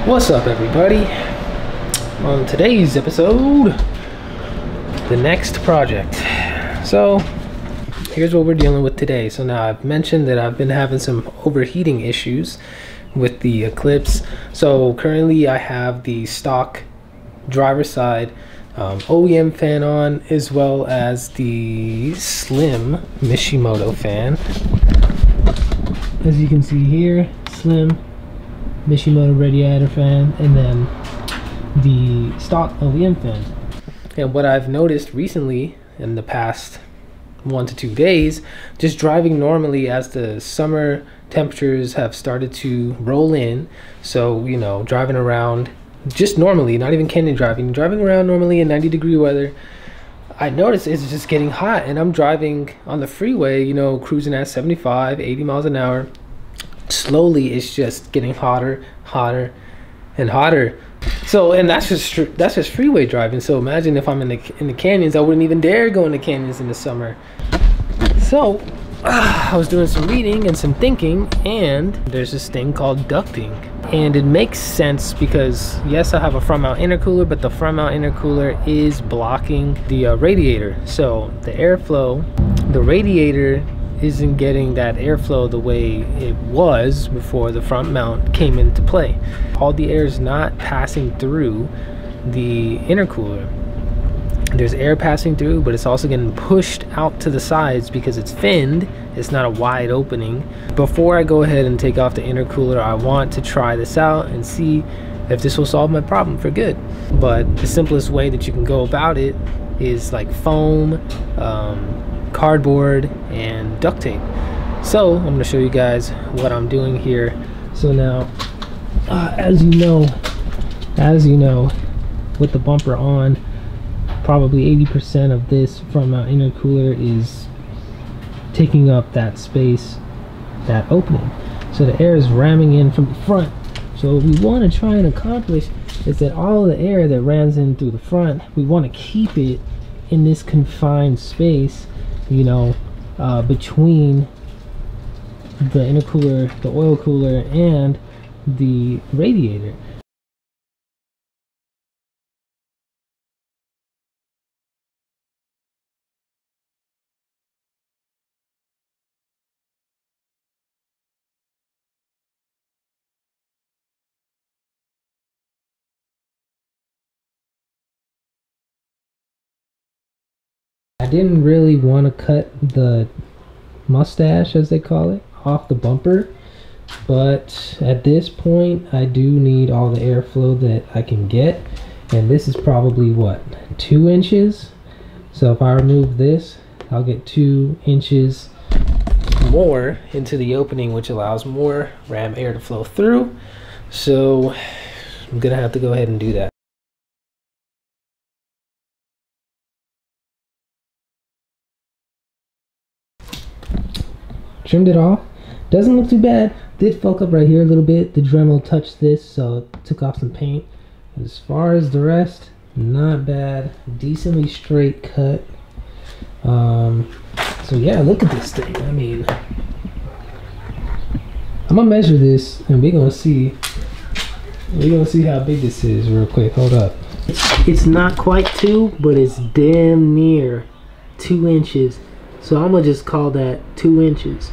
What's up, everybody? On today's episode, the next project. So here's what we're dealing with today. So now I've mentioned that I've been having some overheating issues with the Eclipse. So currently I have the stock driver's side OEM fan on, as well as the slim Mishimoto fan. As you can see here, slim Mishimoto Radiator fan, and then the stock OEM fan. And what I've noticed recently in the past 1 to 2 days, just driving normally as the summer temperatures have started to roll in, so you know, driving around just normally, not even canyon driving around normally in 90-degree weather, I noticed it's just getting hot, and I'm driving on the freeway, you know, cruising at 75, 80 miles an hour. Slowly it's just getting hotter and hotter. So, and that's just freeway driving. So imagine if I'm in the canyons, I wouldn't even dare go in the canyons in the summer. So I was doing some reading and some thinking, and there's this thing called ducting, and it makes sense because yes, I have a front mount intercooler, but the front mount intercooler is blocking the radiator. So the airflow, the radiator isn't getting that airflow the way it was before the front mount came into play. All the air is not passing through the intercooler. There's air passing through, but it's also getting pushed out to the sides because it's finned. It's not a wide opening. Before I go ahead and take off the intercooler, I want to try this out and see if this will solve my problem for good. But the simplest way that you can go about it is like foam, cardboard, and duct tape. So I'm going to show you guys what I'm doing here. So now, as you know, with the bumper on, probably 80% of this from our intercooler is taking up that space, that opening. So the air is ramming in from the front. So what we want to try and accomplish is that all the air that rams in through the front, we want to keep it in this confined space, you know, between the intercooler, the oil cooler, and the radiator. I didn't really want to cut the mustache, as they call it, off the bumper, but at this point I do need all the airflow that I can get, and this is probably what, 2 inches. So if I remove this, I'll get 2 inches more into the opening, which allows more ram air to flow through. So I'm gonna have to go ahead and do that. Trimmed it off. Doesn't look too bad. Did fuck up right here a little bit. The Dremel touched this, so it took off some paint. As far as the rest, not bad. Decently straight cut. So yeah, look at this thing. I mean, I'm gonna measure this, and we're gonna see how big this is real quick. Hold up. It's not quite 2, but it's damn near 2 inches. So I'm gonna just call that 2 inches.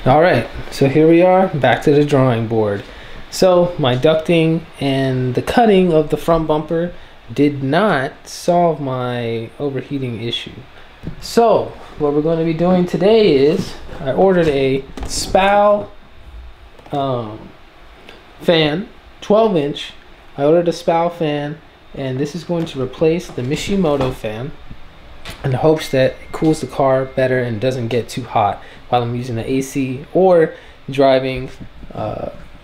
All right, so here we are, back to the drawing board. So my ducting and the cutting of the front bumper did not solve my overheating issue. So what we're going to be doing today is I ordered a SPAL fan, 12-inch. I ordered a SPAL fan, and this is going to replace the Mishimoto fan, in the hopes that it cools the car better and doesn't get too hot while I'm using the AC or driving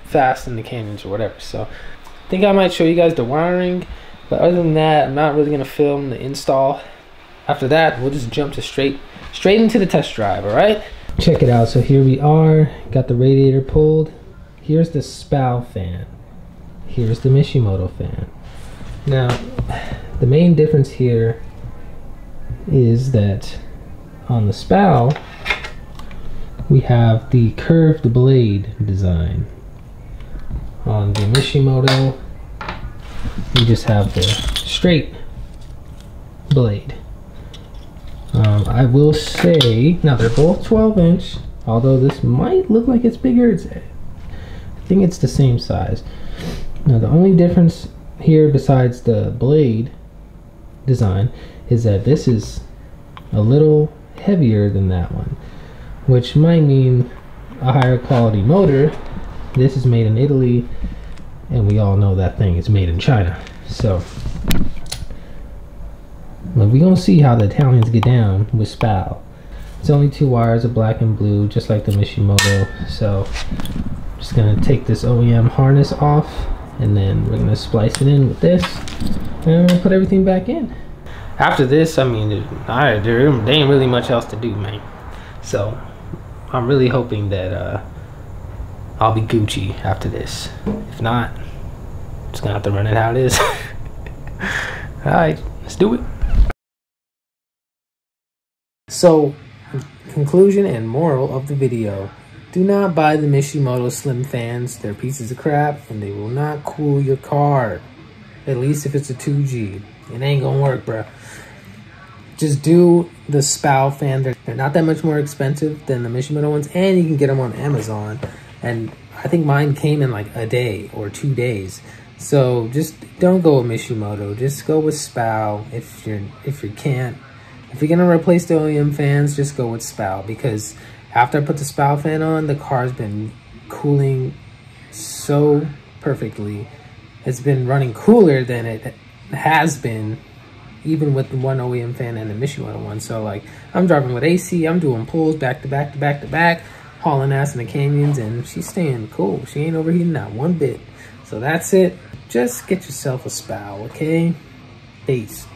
fast in the canyons or whatever. So I think I might show you guys the wiring, but other than that, I'm not really going to film the install. After that, we'll just jump to straight into the test drive. All right, check it out. So here we are, got the radiator pulled. Here's the SPAL fan, here's the Mishimoto fan. Now the main difference here is that on the SPAL we have the curved blade design. On the Mishimoto, you just have the straight blade. I will say, now they're both 12-inch, although this might look like it's bigger. I think it's the same size. Now the only difference here besides the blade design is that this is a little heavier than that one, which might mean a higher quality motor. This is made in Italy, and we all know that thing is made in China. So but we're gonna see how the Italians get down with SPAL. It's only 2 wires of black and blue, just like the Mishimoto. So I'm just gonna take this OEM harness off, and then we're gonna splice it in with this, and we'll put everything back in. After this, I mean, there ain't really much else to do, man. So I'm really hoping that I'll be Gucci after this. If not, I'm just gonna have to run it how it is. All right, let's do it. So, conclusion and moral of the video: do not buy the Mishimoto Slim fans. They're pieces of crap, and they will not cool your car. At least if it's a 2G. It ain't gonna work, bruh. Just do the SPAL fan. They're not that much more expensive than the Mishimoto ones, and you can get them on Amazon. And I think mine came in like a day or 2 days. So just don't go with Mishimoto. Just go with SPAL if you can't. If you're gonna replace the OEM fans, just go with SPAL, because after I put the SPAL fan on, the car's been cooling so perfectly. It's been running cooler than it has been, even with the one OEM fan and the Mishimoto one. So like, I'm driving with AC, I'm doing pulls back to back to back to back, hauling ass in the canyons, and she's staying cool. She ain't overheating not one bit. So that's it. Just get yourself a SPAL, okay? Peace.